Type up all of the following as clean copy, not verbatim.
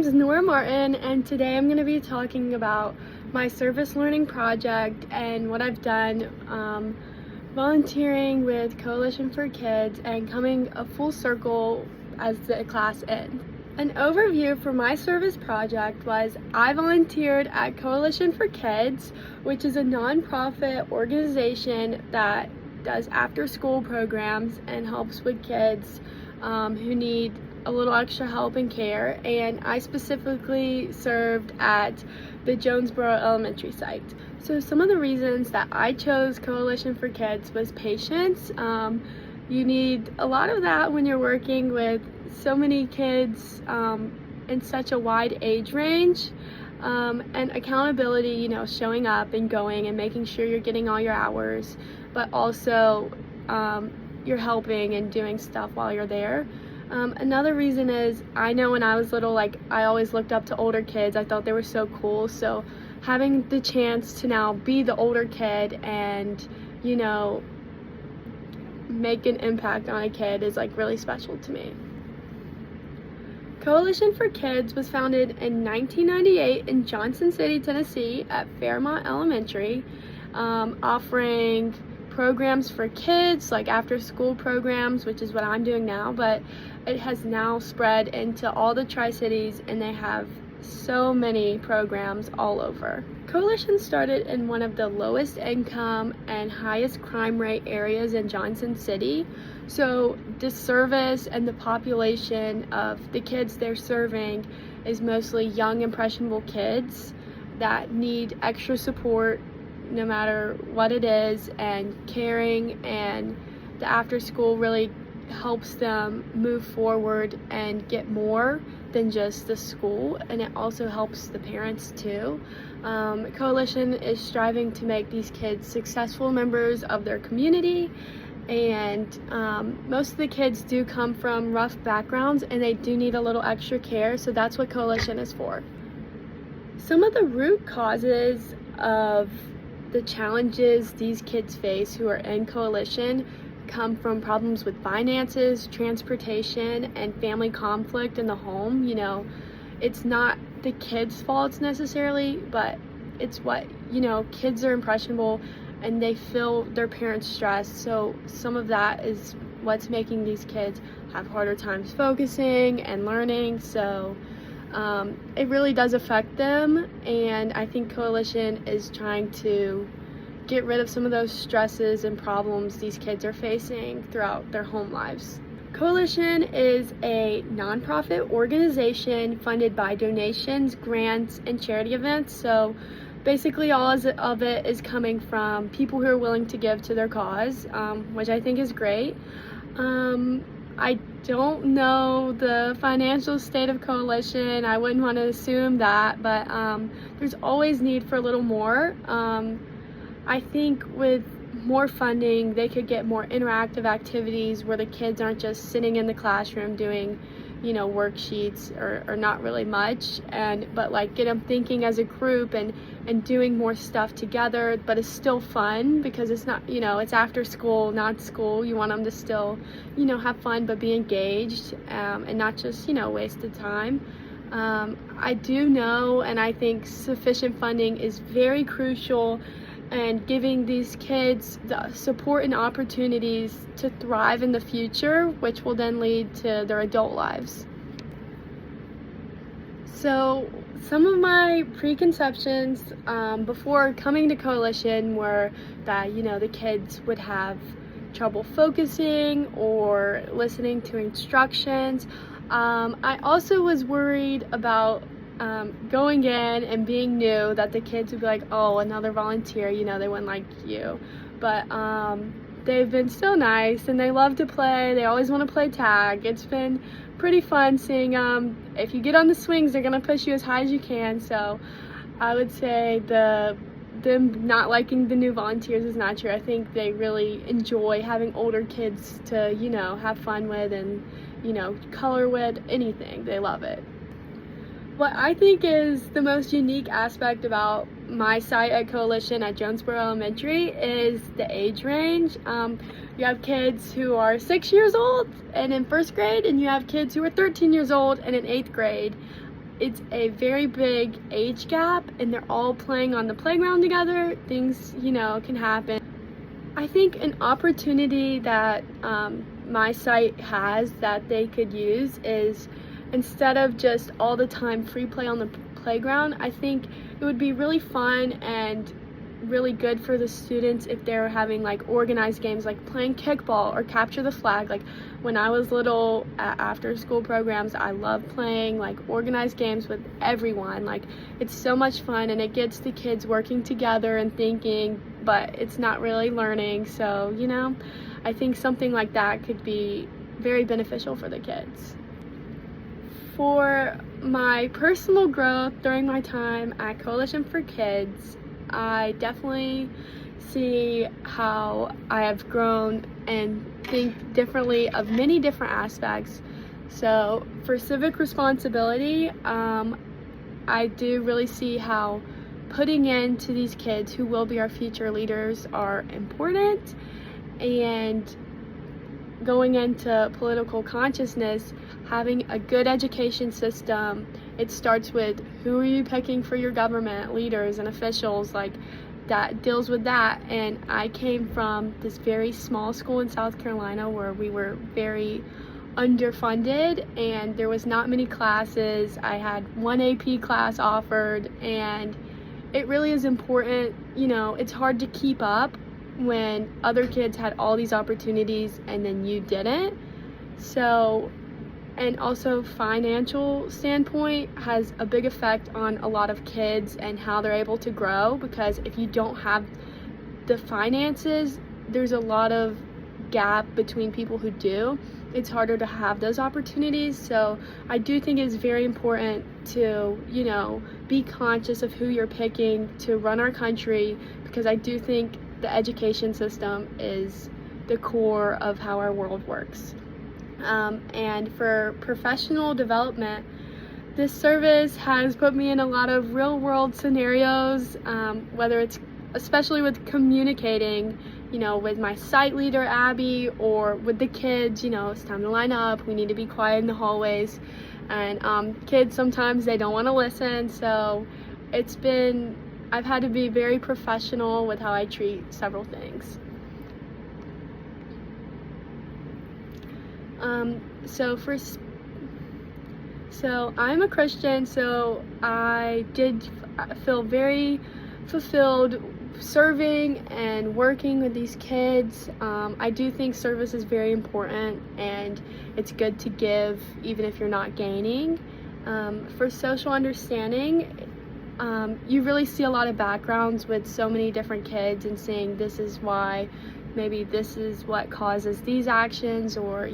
name's Nora Martin, and today I'm going to be talking about my service learning project and what I've done volunteering with Coalition for Kids and coming a full circle as the class ends. An overview for my service project was I volunteered at Coalition for Kids, which is a nonprofit organization that does after-school programs and helps with kids who need a little extra help and care, and I specifically served at the Jonesboro Elementary site. So some of the reasons that I chose Coalition for Kids was patience. You need a lot of that when you're working with so many kids in such a wide age range, and accountability, showing up and going and making sure you're getting all your hours, but also you're helping and doing stuff while you're there. Another reason is I know when I was little, I always looked up to older kids. I thought they were so cool. So having the chance to now be the older kid and, make an impact on a kid is really special to me. Coalition for Kids was founded in 1998 in Johnson City, Tennessee at Fairmont Elementary, offering programs for kids, like after school programs, which is what I'm doing now, but it has now spread into all the Tri-Cities and they have so many programs all over. Coalition started in one of the lowest income and highest crime rate areas in Johnson City, so the service and the population of the kids they're serving is mostly young impressionable kids that need extra support no matter what it is, and caring, and the after school really helps them move forward and get more than just the school, and it also helps the parents too. Coalition is striving to make these kids successful members of their community, and most of the kids do come from rough backgrounds and they do need a little extra care, so that's what Coalition is for. Some of the root causes of the challenges these kids face who are in Coalition come from problems with finances, transportation, and family conflict in the home. It's not the kids' faults necessarily, but it's what, kids are impressionable and they feel their parents stressed, so some of that is what's making these kids have harder times focusing and learning, so it really does affect them, and I think Coalition is trying to get rid of some of those stresses and problems these kids are facing throughout their home lives. Coalition is a nonprofit organization funded by donations, grants, and charity events, so basically all of it is coming from people who are willing to give to their cause, which I think is great. I don't know the financial state of Coalition. I wouldn't want to assume that, but there's always need for a little more. I think with more funding, they could get more interactive activities where the kids aren't just sitting in the classroom doing, worksheets or not really much, but get them thinking as a group and doing more stuff together, but it's still fun because it's not, it's after school, not school. You want them to still, have fun but be engaged, and not just, wasted time. I do know, and I think sufficient funding is very crucial, and giving these kids the support and opportunities to thrive in the future, which will then lead to their adult lives. So some of my preconceptions before coming to Coalition were that, the kids would have trouble focusing or listening to instructions. I also was worried about going in and being new, that the kids would be like, oh, another volunteer, they wouldn't like you. But they've been so nice and they love to play. They always want to play tag. It's been pretty fun seeing if you get on the swings, they're going to push you as high as you can. So I would say them not liking the new volunteers is not true. I think they really enjoy having older kids to, have fun with and, color with, anything. They love it. What I think is the most unique aspect about my site at Coalition at Jonesboro Elementary is the age range. You have kids who are 6 years old and in first grade, and you have kids who are 13 years old and in 8th grade. it's a very big age gap and they're all playing on the playground together. Things, can happen. I think an opportunity that my site has that they could use is, instead of just all the time free play on the playground, I think it would be really fun and really good for the students if they're having like organized games like playing kickball or capture the flag. Like when I was little, after school programs, I loved playing like organized games with everyone. Like it's so much fun and it gets the kids working together and thinking, but it's not really learning. So I think something like that could be very beneficial for the kids. For my personal growth during my time at Coalition for Kids, I definitely see how I have grown and think differently of many different aspects. So for civic responsibility, I do really see how putting into these kids who will be our future leaders are important, and going into political consciousness, having a good education system. It starts with who are you picking for your government leaders and officials, like that deals with that. And I came from this very small school in South Carolina where we were very underfunded and there was not many classes. I had one AP class offered, and it really is important. It's hard to keep up when other kids had all these opportunities and then you didn't. So, and also financial standpoint has a big effect on a lot of kids and how they're able to grow, because if you don't have the finances, there's a lot of gap between people who do. It's harder to have those opportunities. So I do think it's very important to, be conscious of who you're picking to run our country, because I do think the education system is the core of how our world works. And for professional development, this service has put me in a lot of real world scenarios, whether it's especially with communicating, with my site leader, Abby, or with the kids. It's time to line up, we need to be quiet in the hallways. And kids, sometimes they don't want to listen. So I've had to be very professional with how I treat several things. So I'm a Christian, so I did feel very fulfilled serving and working with these kids. I do think service is very important and it's good to give even if you're not gaining. For social understanding, you really see a lot of backgrounds with so many different kids and saying this is why, maybe this is what causes these actions, or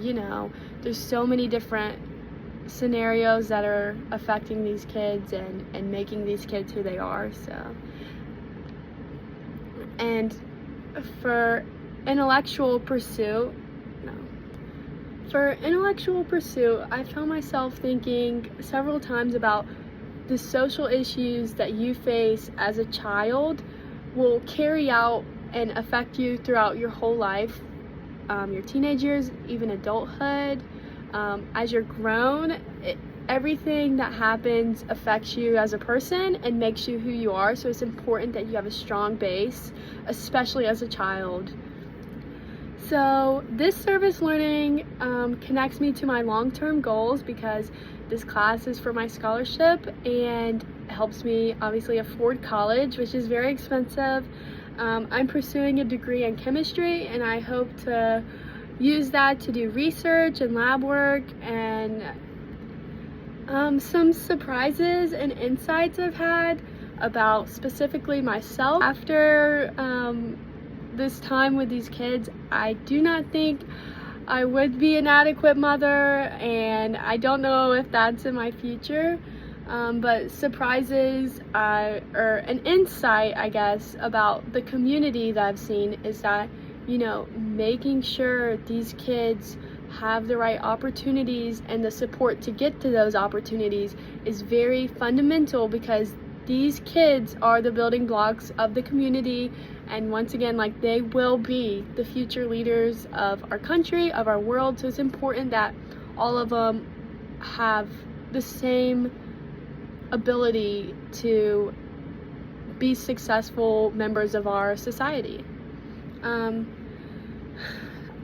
there's so many different scenarios that are affecting these kids and making these kids who they are. So, and for intellectual pursuit, I found myself thinking several times about the social issues that you face as a child will carry out and affect you throughout your whole life, your teenage years, even adulthood. As you're grown, everything that happens affects you as a person and makes you who you are. So it's important that you have a strong base, especially as a child. So this service learning connects me to my long-term goals, because this class is for my scholarship and helps me obviously afford college, which is very expensive. I'm pursuing a degree in chemistry, and I hope to use that to do research and lab work. And some surprises and insights I've had about specifically myself after this time with these kids. I do not think I would be an adequate mother, and I don't know if that's in my future. But surprises or an insight, I guess, about the community that I've seen is that, making sure these kids have the right opportunities and the support to get to those opportunities is very fundamental, because these kids are the building blocks of the community. And once again, they will be the future leaders of our country, of our world. So it's important that all of them have the same ability to be successful members of our society.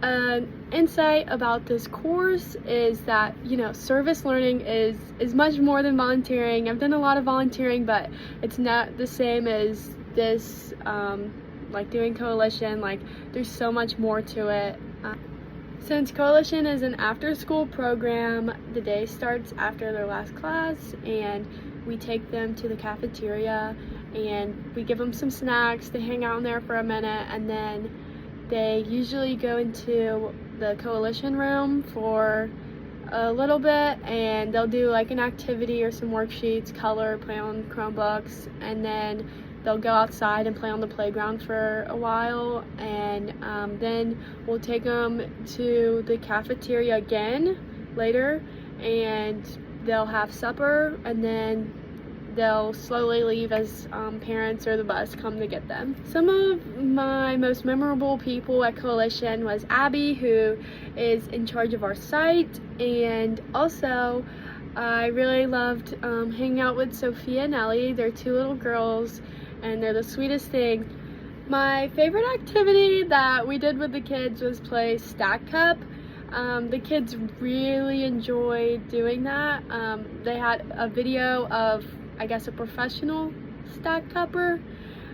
An insight about this course is that, service learning is much more than volunteering. I've done a lot of volunteering, but it's not the same as this, like doing Coalition. Like, there's so much more to it. Since Coalition is an after-school program, the day starts after their last class, and we take them to the cafeteria, and we give them some snacks. They hang out in there for a minute, and then they usually go into the Coalition room for a little bit, and they'll do like an activity or some worksheets, color, play on Chromebooks, and then they'll go outside and play on the playground for a while, and then we'll take them to the cafeteria again later, and they'll have supper, and then they'll slowly leave as parents or the bus come to get them. Some of my most memorable people at Coalition was Abby, who is in charge of our site, and also I really loved hanging out with Sophia and Ellie. They're two little girls, and they're the sweetest thing. My favorite activity that we did with the kids was play Stack Cup. The kids really enjoyed doing that. They had a video of, I guess, a professional stack cupper,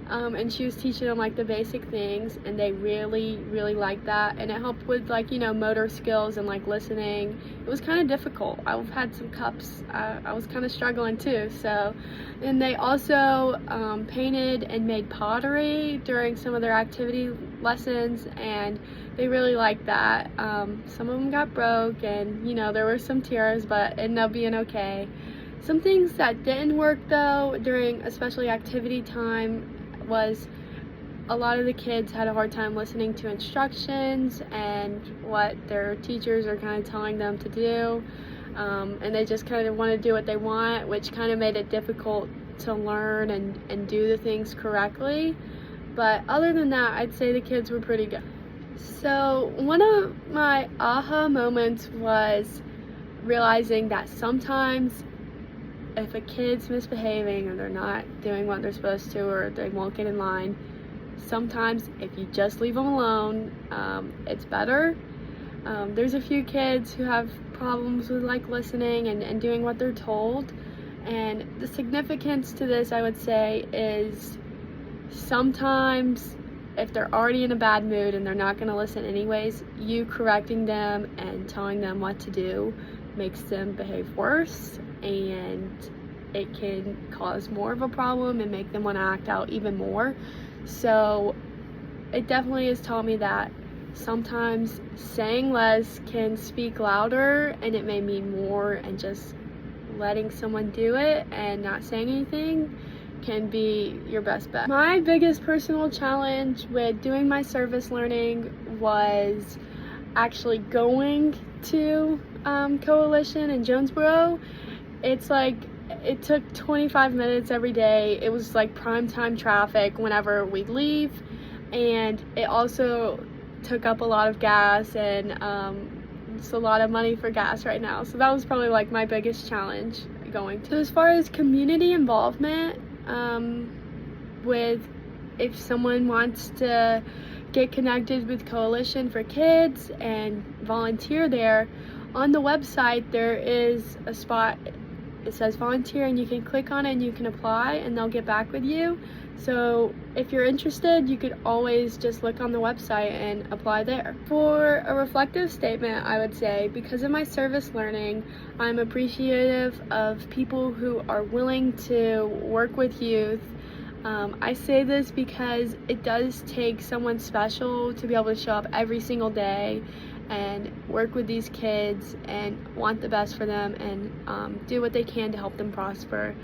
and she was teaching them like the basic things, and they really liked that, and it helped with like motor skills and like listening. It was kind of difficult. I've had some cups. I was kind of struggling too. So, and they also painted and made pottery during some of their activity lessons, and they really liked that. Some of them got broke, and there were some tears, but it ended up being okay. Some things that didn't work though during especially activity time was a lot of the kids had a hard time listening to instructions and what their teachers are kind of telling them to do, and they just kind of want to do what they want, which kind of made it difficult to learn and do the things correctly. But other than that, I'd say the kids were pretty good. So one of my aha moments was realizing that sometimes if a kid's misbehaving or they're not doing what they're supposed to, or they won't get in line, sometimes if you just leave them alone, it's better. There's a few kids who have problems with like listening and doing what they're told, and the significance to this, I would say, is sometimes if they're already in a bad mood and they're not going to listen anyways, you correcting them and telling them what to do makes them behave worse, and it can cause more of a problem and make them want to act out even more. So it definitely has taught me that sometimes saying less can speak louder, and it may mean more, and just letting someone do it and not saying anything can be your best bet. My biggest personal challenge with doing my service learning was actually going to Coalition in Jonesboro. It's like, it took 25 minutes every day. It was like prime time traffic whenever we'd leave, and it also took up a lot of gas, and it's a lot of money for gas right now. So that was probably like my biggest challenge going to. So as far as community involvement, with if someone wants to get connected with Coalition for Kids and volunteer there, on the website there is a spot, it says volunteer, and you can click on it and you can apply, and they'll get back with you. So if you're interested, you could always just look on the website and apply there. For a reflective statement, I would say, because of my service learning, I'm appreciative of people who are willing to work with youth. I say this because it does take someone special to be able to show up every single day and work with these kids and want the best for them, and do what they can to help them prosper.